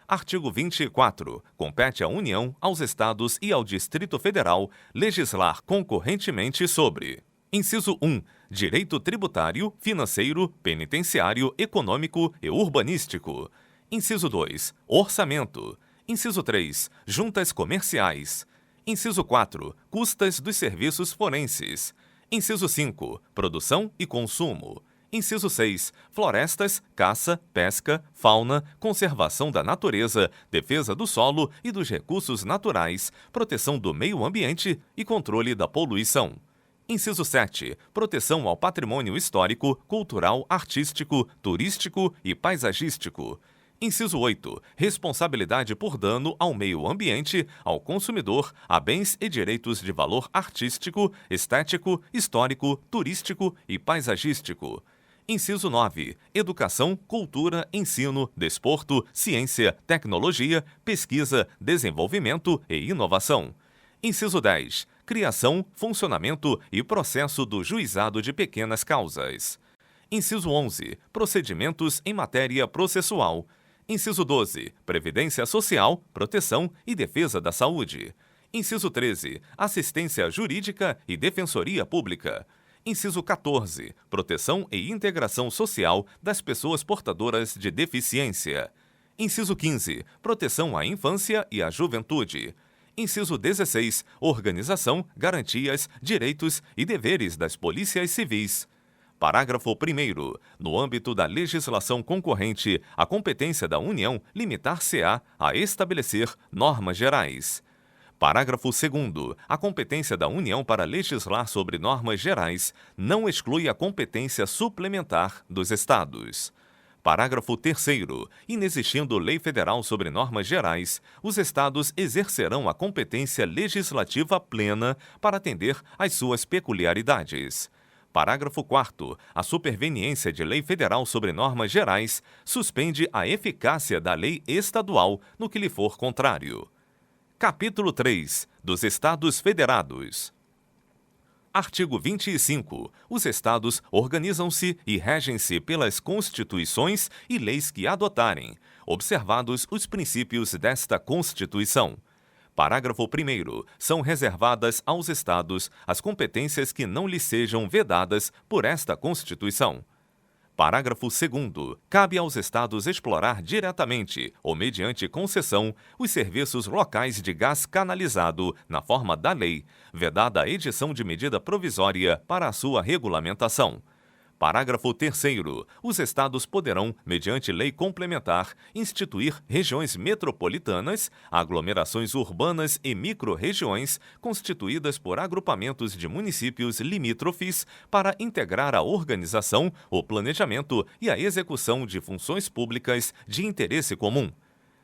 Artigo 24. Compete à União, aos Estados e ao Distrito Federal legislar concorrentemente sobre: inciso 1. Direito tributário, financeiro, penitenciário, econômico e urbanístico. Inciso 2. Orçamento. Inciso 3. Juntas comerciais. Inciso 4. Custas dos serviços forenses. Inciso 5. Produção e consumo. Inciso 6. Florestas, caça, pesca, fauna, conservação da natureza, defesa do solo e dos recursos naturais, proteção do meio ambiente e controle da poluição. Inciso 7. Proteção ao patrimônio histórico, cultural, artístico, turístico e paisagístico. Inciso 8. Responsabilidade por dano ao meio ambiente, ao consumidor, a bens e direitos de valor artístico, estético, histórico, turístico e paisagístico. Inciso 9. Educação, cultura, ensino, desporto, ciência, tecnologia, pesquisa, desenvolvimento e inovação. Inciso 10. Criação, funcionamento e processo do juizado de pequenas causas. Inciso 11. Procedimentos em matéria processual. Inciso 12. Previdência social, proteção e defesa da saúde. Inciso 13. Assistência jurídica e defensoria pública. Inciso 14. Proteção e integração social das pessoas portadoras de deficiência. Inciso 15. Proteção à infância e à juventude. Inciso 16. Organização, garantias, direitos e deveres das polícias civis. Parágrafo 1º. No âmbito da legislação concorrente, a competência da União limitar-se-á a estabelecer normas gerais. Parágrafo 2º. A competência da União para legislar sobre normas gerais não exclui a competência suplementar dos Estados. Parágrafo 3º. Inexistindo lei federal sobre normas gerais, os Estados exercerão a competência legislativa plena para atender às suas peculiaridades. Parágrafo 4º. A superveniência de lei federal sobre normas gerais suspende a eficácia da lei estadual no que lhe for contrário. Capítulo 3. Dos Estados Federados. Artigo 25. Os Estados organizam-se e regem-se pelas constituições e leis que adotarem, observados os princípios desta Constituição. Parágrafo 1º. São reservadas aos Estados as competências que não lhes sejam vedadas por esta Constituição. Parágrafo 2º. Cabe aos Estados explorar diretamente ou mediante concessão os serviços locais de gás canalizado na forma da lei, vedada a edição de medida provisória para a sua regulamentação. Parágrafo 3º. Os Estados poderão, mediante lei complementar, instituir regiões metropolitanas, aglomerações urbanas e micro-regiões constituídas por agrupamentos de municípios limítrofes para integrar a organização, o planejamento e a execução de funções públicas de interesse comum.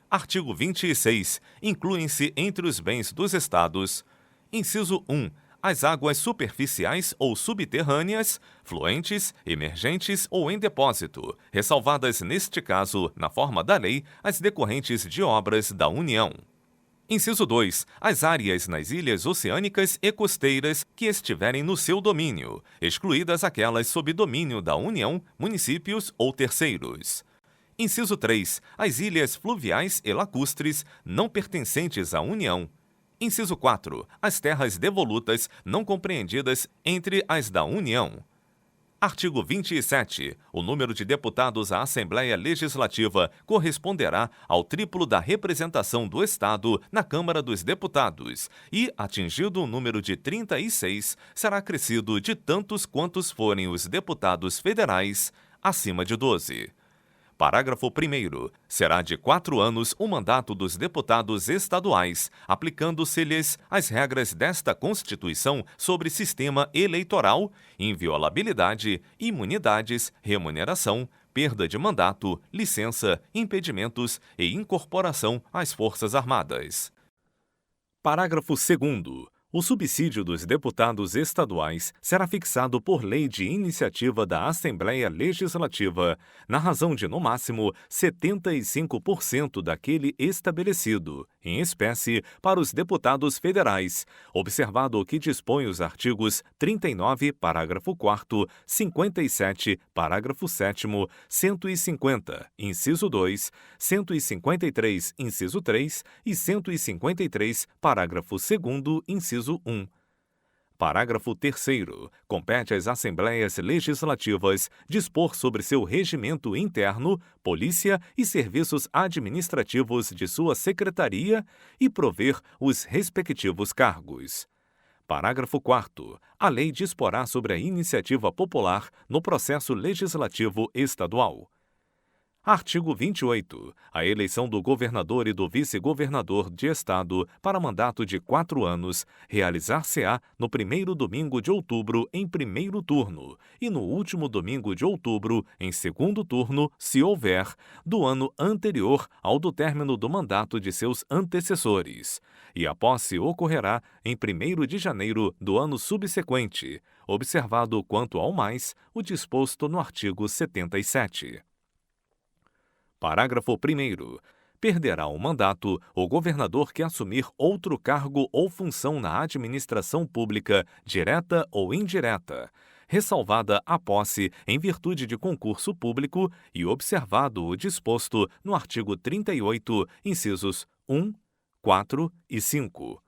Artigo 26. Incluem-se entre os bens dos Estados: inciso 1. As águas superficiais ou subterrâneas, fluentes, emergentes ou em depósito, ressalvadas neste caso, na forma da lei, as decorrentes de obras da União. Inciso 2. As áreas nas ilhas oceânicas e costeiras que estiverem no seu domínio, excluídas aquelas sob domínio da União, municípios ou terceiros. Inciso 3. As ilhas fluviais e lacustres não pertencentes à União. Inciso 4. As terras devolutas não compreendidas entre as da União. Artigo 27. O número de deputados à Assembleia Legislativa corresponderá ao triplo da representação do Estado na Câmara dos Deputados e, atingido o número de 36, será acrescido de tantos quantos forem os deputados federais, acima de 12. Parágrafo 1º. Será de 4 anos o mandato dos deputados estaduais, aplicando-se-lhes as regras desta Constituição sobre sistema eleitoral, inviolabilidade, imunidades, remuneração, perda de mandato, licença, impedimentos e incorporação às Forças Armadas. Parágrafo 2º. O subsídio dos deputados estaduais será fixado por lei de iniciativa da Assembleia Legislativa, na razão de, no máximo, 75% daquele estabelecido, em espécie, para os deputados federais, observado o que dispõe os artigos 39, parágrafo 4º, 57, parágrafo 7º, 150, inciso 2, 153, inciso 3 e 153, parágrafo 2º, inciso 1. Parágrafo 3º. Compete às Assembleias Legislativas dispor sobre seu regimento interno, polícia e serviços administrativos de sua secretaria e prover os respectivos cargos. Parágrafo 4º. A lei disporá sobre a iniciativa popular no processo legislativo estadual. Artigo 28. A eleição do governador e do vice-governador de Estado para mandato de 4 anos realizar-se-á no primeiro domingo de outubro em primeiro turno e no último domingo de outubro em segundo turno, se houver, do ano anterior ao do término do mandato de seus antecessores. E a posse ocorrerá em 1º de janeiro do ano subsequente, observado quanto ao mais o disposto no artigo 77. Parágrafo 1º. Perderá o mandato o governador que assumir outro cargo ou função na administração pública, direta ou indireta, ressalvada a posse em virtude de concurso público e observado o disposto no artigo 38, incisos 1, 4 e 5.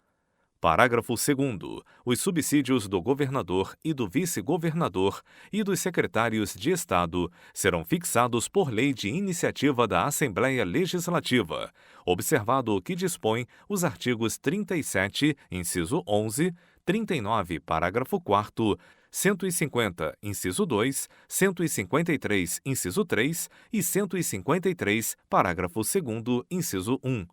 Parágrafo 2º. Os subsídios do governador e do vice-governador e dos secretários de Estado serão fixados por lei de iniciativa da Assembleia Legislativa, observado o que dispõe os artigos 37, inciso 11, 39, parágrafo 4º, 150, inciso 2, 153, inciso 3 e 153, parágrafo 2º, inciso 1.